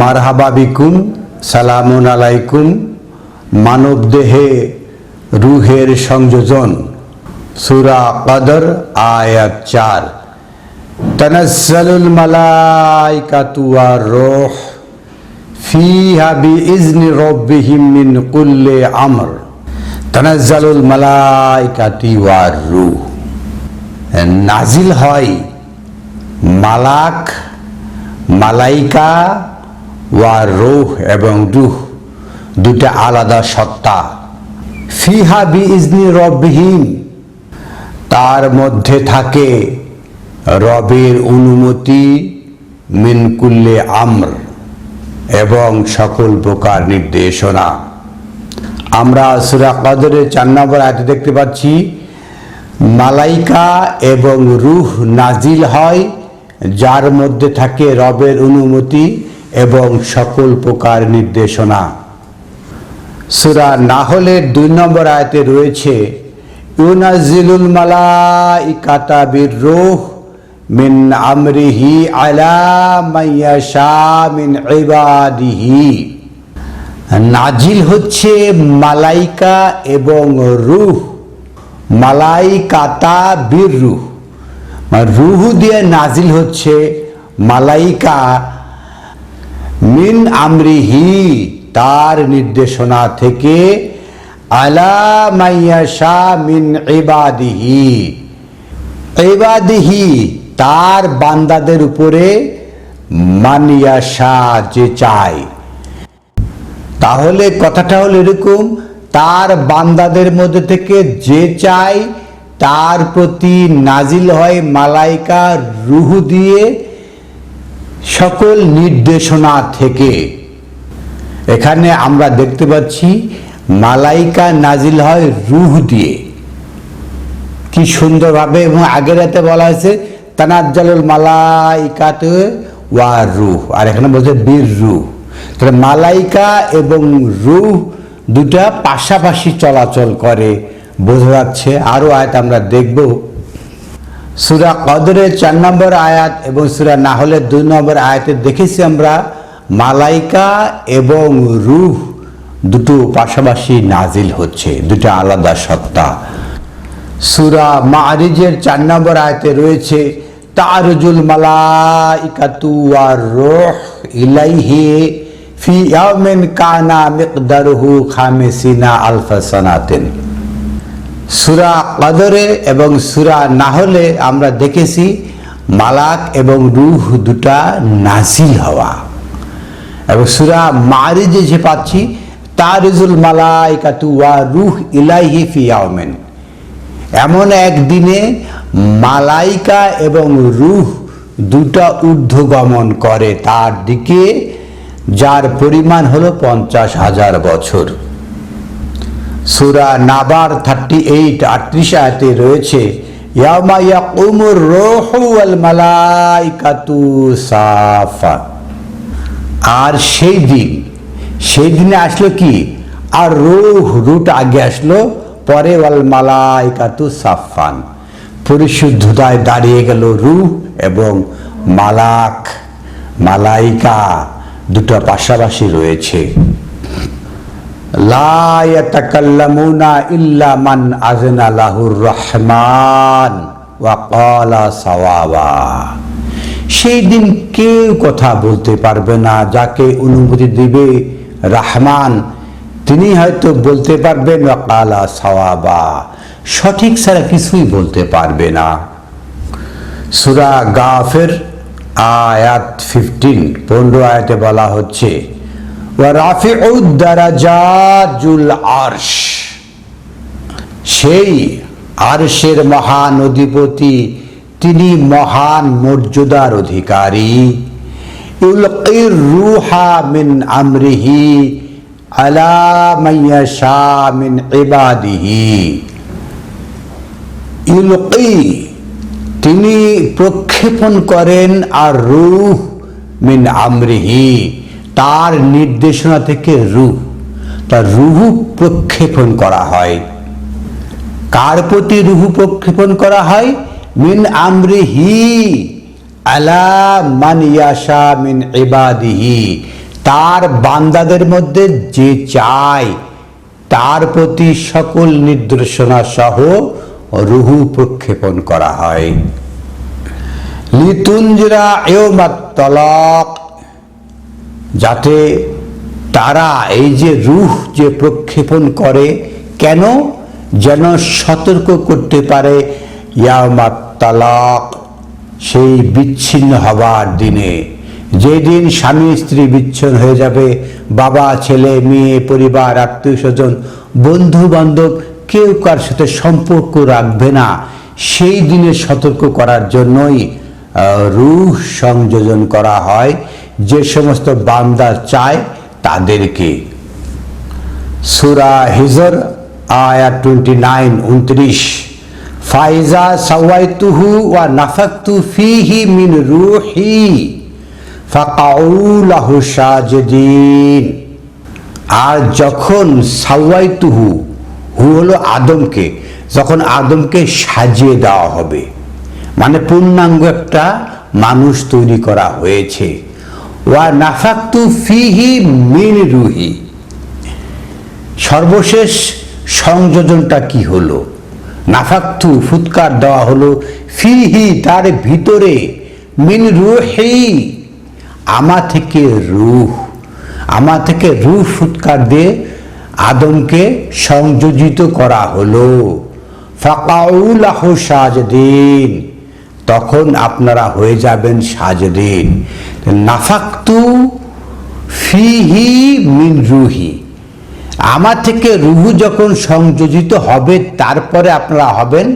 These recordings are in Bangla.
মারহাবা বিকুম, সালামুন আলাইকুম। মানব দেহে রুহের সংযোজন, সূরা কদর আয়াত 4। তানাজ্জালুল মালাইকাতু ওয়ার রূহ ফিহা বিইজনি রাব্বিহিম মিন কুল্লি আমর। তানাজ্জালুল মালাইকাতু ওয়ার রূহ, নাজিল হয় মালাক, মালাইকা ওয়া রূহ এবং রূহ, দুটা আলাদা সত্তা। ফিহা বিইজনি রব্বিহিম, তার মধ্যে থাকে রবের অনুমতি, মিন কুল্লি আমর, এবং সকল প্রকার নির্দেশনা। আমরা সূরা কদরের 4 নম্বর আয়াতে দেখতে পাচ্ছি মালাইকা এবং রূহ নাজিল হয়, যার মধ্যে থাকে রবের অনুমতি এবং সকল প্রকার নির্দেশনা। সূরা নাহলের 2 নম্বর আয়াতে রয়েছে ইউনাজ্জিলুল মালাইকাতা বির-রূহ মিন আমরিহি আলা মান ইয়াশা মিন ইবাদিহি। নাজিল হচ্ছে মালাইকা এবং রূহ, মালাইকাতা বির-রূহ, রূহ দিয়ে নাজিল হচ্ছে মালাইকা, মিন আমরিহি, তার নির্দেশনা থেকে, আলা মান ইয়াশা মিন ইবাদিহি, ইবাদিহি, তার বান্দাদের উপরে, মান ইয়াশা, যে চায়। তাহলে কথাটা হলো এরকম, তার বান্দাদের মধ্যে থেকে যে চায় তার প্রতি নাজিল হয় মালাইকা রূহ দিয়ে, সকল নির্দেশনা থেকে। এখানে আমরা দেখতে পাচ্ছি মালাইকা নাজিল হয় রূহ দিয়ে, কি সুন্দরভাবে। এবং আগের রাতে বলা হয়েছে তানাজ্জালুল মালাইকাতু ওয়া রূহ, আর এখানে বলছে বির-রূহ। তাহলে মালাইকা এবং রূহ দুটা পাশাপাশি চলাচল করে, বোঝা যাচ্ছে। আরো আয়াত আমরা দেখব। সূরা কদরের 4 নম্বর আয়াত এবং সূরা নাহলের 2 নম্বর আয়াতে দেখেছি আমরা মালাইকা এবং রূহ দুটো পাশাপাশি নাজিল হচ্ছে, দুটো আলাদা সত্তা। সূরা মাআরিজের 4 নম্বর আয়াতে রয়েছে তারুজুল মালাইকাতু ওয়ার রূহ ইলাইহি ফি ইয়াউমিন কানা মিকদারুহু 50 আলফা সানাতিন। সূরা কদরে এবং সূরা নাহলে আমরা দেখেছি মালাক এবং রূহ দুটা নাজিল হওয়া। এবং সূরা মাআরিজে যে পাচ্ছি তারুজুল মালাইকাতু ওয়া রূহ ইলাইহি ফি ইয়াউমিন, এমন একদিনে মালাইকা এবং রূহ দুটা ঊর্ধ্বগমন করে তার দিকে, যার পরিমাণ হলো 50,000 বছর। সূরা নাবার 38 আয়াতে রয়েছে ইয়াউমা ইয়াকুমুর রূহু ওয়াল মালাইকাতু সাফা। আর সেই দিনে আসলো কি, আর রূহটা আগে আসলো, পরে ওয়াল মালাইকাতু সাফান, পরিশুদ্ধতায় দাঁড়িয়ে গেল রূহ এবং মালাইকা দুটো পাশাপাশি রয়েছে। লা ইয়াতাকাল্লামুনা ইল্লা মান আযনা লাহুর রহমান ওয়া ক্বালা সাওয়াবা। সেই দিন কেউ কথা বলতে পারবে না, যাকে অনুমতি দিবে রহমান তিনি হয়তো বলতে পারবেন ওয়া ক্বালা সাওয়াবা, সঠিক ছাড়া কিছুই বলতে পারবে না। সূরা গাফির আয়াত 15 আয়াতে বলা হচ্ছে ওয়া রাফিউদ দারাজাতুল আরশ, সেই আরশের মহান অধিপতি, তিনি মহান মর্যাদার অধিকারী। ইউলকির রূহা মিন আমরিহি আলা মান ইয়াশা মিন ইবাদিহি। ইউলকি, তিনি প্রক্ষেপণ করেন, আর রূহ মিন আমরিহি, তার নির্দেশনা থেকে রূহ, তার রূহ প্রক্ষেপণ করা হয়। কার প্রতি রূহ প্রক্ষেপণ করা হয়? মিন আমরিহি আলা মান ইয়াশা মিন ইবাদিহি, তার বান্দাদের মধ্যে যে চায় তার প্রতি সকল নির্দেশনা সহ রুহু প্রক্ষেপণ করা হয়। লিতুনজিরা ইয়াউমাত তালাক, যাতে তারা এই যে রুহ যে প্রক্ষেপণ করে, কেন? যেন সতর্ক করতে পারে ইয়াউমাত তালাক, সেই বিচ্ছিন্ন হবার দিনে, যেদিন স্বামী স্ত্রী বিচ্ছিন্ন হয়ে যাবে, বাবা ছেলে মেয়ে পরিবার আত্মীয় স্বজন বন্ধু বান্ধব কেউ কার সাথে সম্পর্ক রাখবে না, সেই দিনে সতর্ক করার জন্যই রূহ সংযোজন করা হয় যে সমস্ত বান্দা চায় তাদেরকে। সূরা হিজর আয়াত 29-29, ফাইজা সাওয়াইতুহু ওয়া নাফাকতু ফীহি মিন রূহি ফাকাউ লাহু সাজিদিন। আর যখন সাওয়াইতুহু, হু হলো আদমকে, যখন আদমকে সাজিয়ে দেওয়া হবে, মানে পূর্ণাঙ্গ একটা মানুষ তৈরি করা হয়েছে। ওয়া নাফাকতু ফীহি মিন রূহি, সর্বশেষ সংযোজনটা কি হলো? নাফাকতু ফুৎকার দেওয়া হলো, ফীহি তার ভিতরে, মিন রূহি আমা থেকে রূহ, আমা থেকে রূহ ফুৎকার দিয়ে আদমকে সংযোজিত করা হলো। ফাকাউ লাহু সাজিদিন, তখন আপনারা হয়ে যাবেন সাজিদিন। নাফাকতু ফীহি মিন রূহি, আমার থেকে রুহু যখন সংযোজিত হবে তারপরে আপনারা হবেন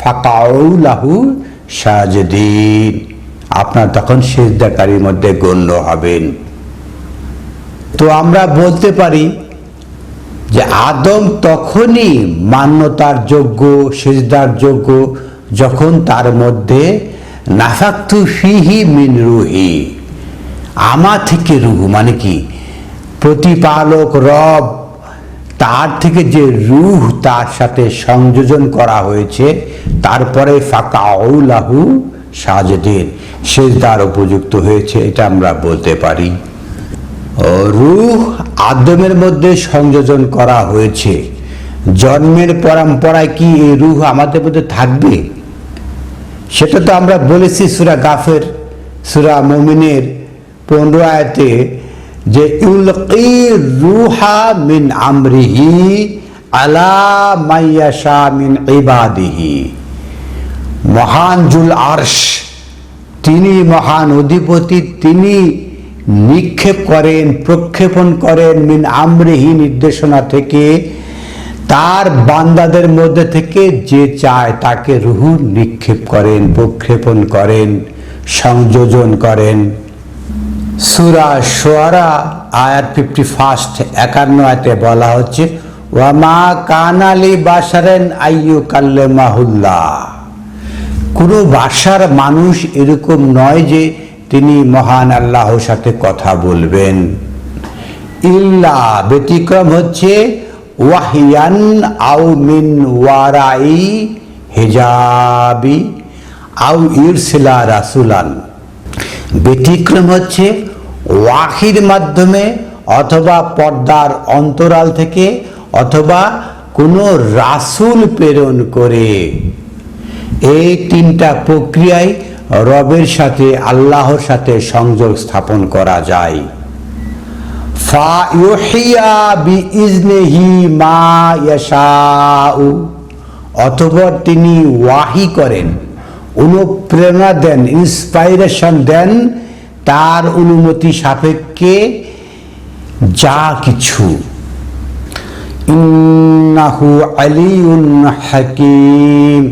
ফাকাউ লাহু সাজিদিন, আপনারা তখন সিজদাকারীর মধ্যে গণ্য হবেন। তো আমরা বলতে পারি যে আদম তখনই মান্যতার যোগ্য, সিজদার যোগ্য, যখন তার মধ্যে নাফাকতু ফীহি মিন রূহি, আমা থেকে রুহু, মানে কি প্রতিপালক রব তার থেকে যে রূহ তার সাথে সংযোজন করা হয়েছে, তারপরে ফাকাউ লাহু সাজিদিন, সিজদার উপযুক্ত হয়েছে, এটা আমরা বলতে পারি। রূহ আদমের মধ্যে সংযোজন করা হয়েছে। জন্মের পরম্পরায় কি এই রূহ আমাদের মধ্যে থাকবে? সেটা তো আমরা বলেছি সূরা গাফের, সূরা মুমিনের 15 আয়াতে, যে ইউলকি রূহা মিন আমরিহি আলা মাইয়াশা মিন ইবাদিহি, মহান জুল আরশ, তিনি মহান অধিপতি, তিনি নিক্ষেপ করেন, প্রক্ষেপণ করেন, মিন আমরিহি নির্দেশনা থেকে, তার বান্দাদের মধ্যে থেকে যে চায় তাকে রূহ নিক্ষেপ করেন, প্রক্ষেপণ করেন, সংযোজন করেন। সূরা শুআরা আয়াত 51 আয়াতে বলা হচ্ছে, ওয়া মা কানা লি বাশারান আইয়ুকাল্লিমাহুল্লাহ, কোনো বাশার মানুষ এরকম নয় যে তিনি মহান আল্লাহর সাথে কথা বলবেন। ইল্লা, ব্যতিক্রম হচ্ছে ওয়াহিয়ান আও মিন ওয়ারাই হিজাবি আও ইরসিলা রাসূলান, ব্যতিক্রম হচ্ছে ওয়াহির মাধ্যমে অথবা পর্দার অন্তরাল থেকে অথবা কোনো রাসূল প্রেরণ করে। এই তিনটা প্রক্রিয়ায় রবের সাথে, আল্লাহর সাথে সংযোগ স্থাপন করা যায়। ফা ইউহিয়া বিইজনিহি মা ইয়াশাউ, অথবা তিনি ওয়াহি করেন, অনুপ্রেরণা দেন, ইন্সপাইরেশন দেন তার অনুমতি সাপেক্ষে যা কিছু। ইন্নাহু আলিয়ুন হাকীম,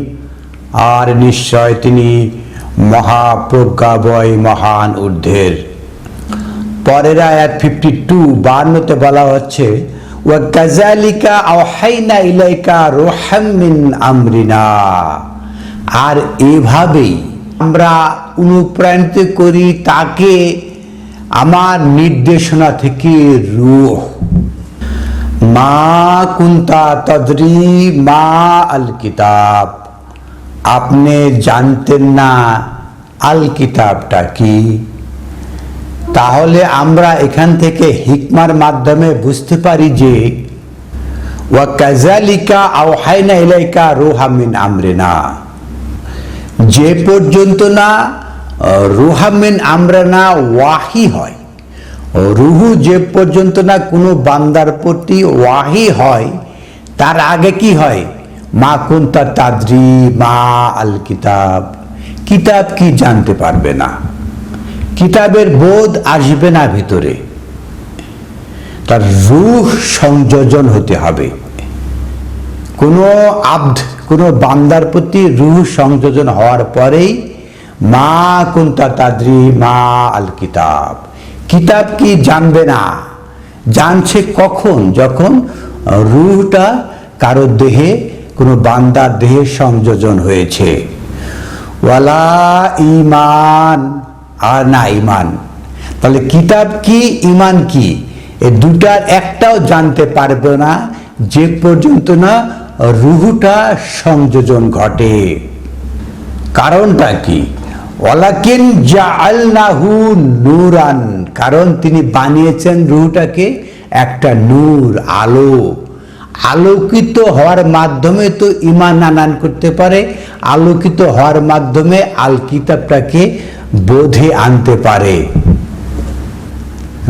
আর নিশ্চয় তিনি মহাপ্রজ্ঞাময়, মহান ঊর্ধ্বের। পরের আয়াত 52 বলা হচ্ছে, ওয়া কাযালিকা আওহাইনা ইলাইকা রূহাম মিন আমরিনা, আর এভাবেই আমরা অনুপ্রাণিত করি তাকে আমার নির্দেশনা থেকে রূহ। মা কুনতা তাদরি মা আল কিতাব, আপনি জানতেন না আল কিতাবটা কি। তাহলে আমরা এখান থেকে হিকমার মাধ্যমে বুঝতে পারি যে ওয়া কাযালিকা আওহাইনা ইলাইকা রূহাম মিন আমরিনা, যে পর্যন্ত না রূহাম মিন আমরিনা ওয়াহি হয়, রুহু যে পর্যন্ত না কোনো বান্দার প্রতি ওয়াহি হয়, তার আগে কি হয়? মা কুনতা তাদরি মা আল কিতাব, কিতাব কি জানতে পারবে না, কিতাবের বোধ আসবে না ভিতরে। তার রূহ সংযোজন হতে হবে। কোনো আব্দ, কোনো বান্দার প্রতি রূহ সংযোজন হওয়ার পরেই মা কুনতা তাদরি মা আল কিতাব, কিতাব কি জানবে না। জানছে কখন? যখন রূহটা কারো দেহে, কোনো বান্দার দেহে সংযোজন হয়েছে। ওয়ালা ঈমান, আর না ঈমান। তাহলে কিতাব কি, ঈমান কি, এই দুটার একটাও জানতে পারবে না যে পর্যন্ত না রূহটা সংযোজন ঘটে। কারণটা কি? ওয়ালাকিন জাআলনাহু নূরান, কারণ তিনি বানিয়েছেন রূহটাকে একটা নূর, আলো। আলোকিত হওয়ার মাধ্যমে তো ঈমান আনয়ন করতে পারে, আলোকিত হওয়ার মাধ্যমে আল কিতাবটাকে বোধে আনতে পারে।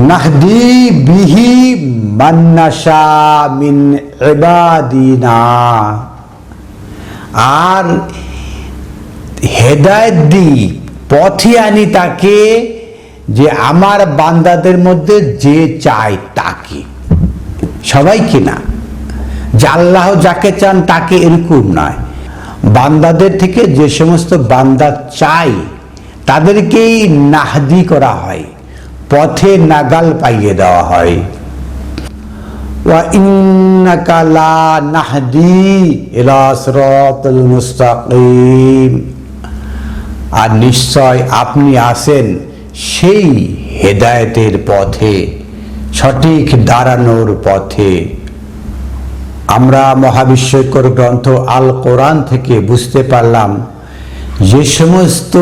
নাহদি বিহি মান নাশা মিন ইবাদিনা, আর হেদায়েত দি, পথে আনি তাকে, যে আমার বান্দাদের মধ্যে যে চায় তাকে, সবাইকে না, যে আল্লাহ যাকে চান তাকে, এরকম নয়। বান্দাদের থেকে যে সমস্ত বান্দা চাই তাদেরকেই নাহদি করা হয়, পথে নাগাল পাইয়ে দেওয়া হয়। ওয়া ইন্নাকা লা নাহদি ইলা সিরাতিল মুস্তাকিম, আর নিশ্চয় আপনি আছেন সেই হেদায়েতের পথে, সঠিক দাঁড়ানোর পথে। আমরা মহাবিশ্বকর গ্রন্থ আল কোরআন থেকে বুঝতে পারলাম যে সমস্ত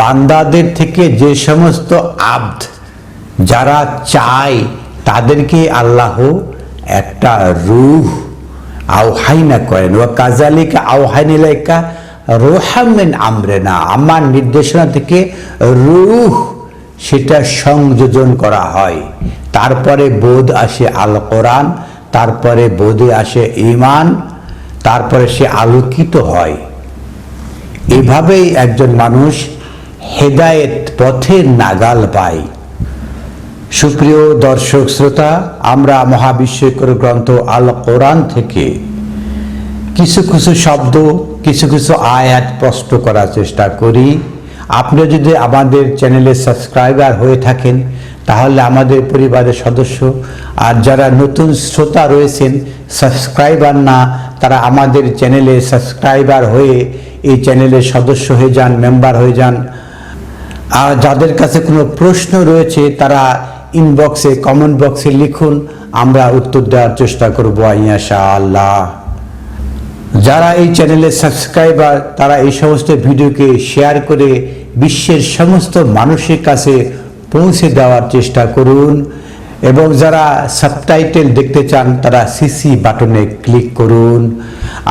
বান্দাদের থেকে যে সমস্ত আব্দ যারা চায় তাদেরকে আল্লাহ একটা রূহ আওহাইনা করেন। ওয়া কাযালিকা আওহাইনা ইলাইকা রূহাম মিন আমরিনা, আমার নির্দেশনা থেকে রূহ সেটা সংযোজন করা হয়। তারপরে বোধ আসে আল কোরআন, তারপরে বোধে আসে ঈমান, তারপরে সে আলোকিত হয়। এভাবেই একজন মানুষ হেদায়েত পথের নাগাল পায়। সুপ্রিয় দর্শক শ্রোতা, আমরা মহাবিশ্বকর গ্রন্থ আল কোরআন থেকে কিছু কিছু শব্দ, কিছু কিছু আয়াত স্পষ্ট করার চেষ্টা করি। আপনি যদি আমাদের চ্যানেলে সাবস্ক্রাইবার হয়ে থাকেন তাহলে আমাদের পরিবারের সদস্য, আর যারা নতুন শ্রোতা রয়েছেন সাবস্ক্রাইবার না, তারা আমাদের চ্যানেলে সাবস্ক্রাইবার হয়ে এই চ্যানেলের সদস্য হয়ে যান, মেম্বার হয়ে যান। আর যাদের কাছে কোনো প্রশ্ন রয়েছে তারা ইনবক্সে, কমেন্ট বক্সে লিখুন, আমরা উত্তর দেওয়ার চেষ্টা করব ইনশাআল্লাহ। যারা এই চ্যানেলের সাবস্ক্রাইবার তারা এই সমস্ত ভিডিওকে শেয়ার করে বিশ্বের সমস্ত মানুষের কাছে পৌঁছে দেওয়ার চেষ্টা করুন, এবং যারা সাবটাইটেল দেখতে চান তারা সিসি বাটনে ক্লিক করুন।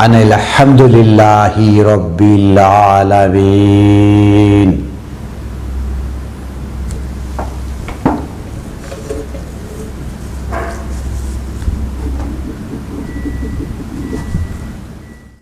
আলহামদুলিল্লাহি রাব্বিল আলামিন।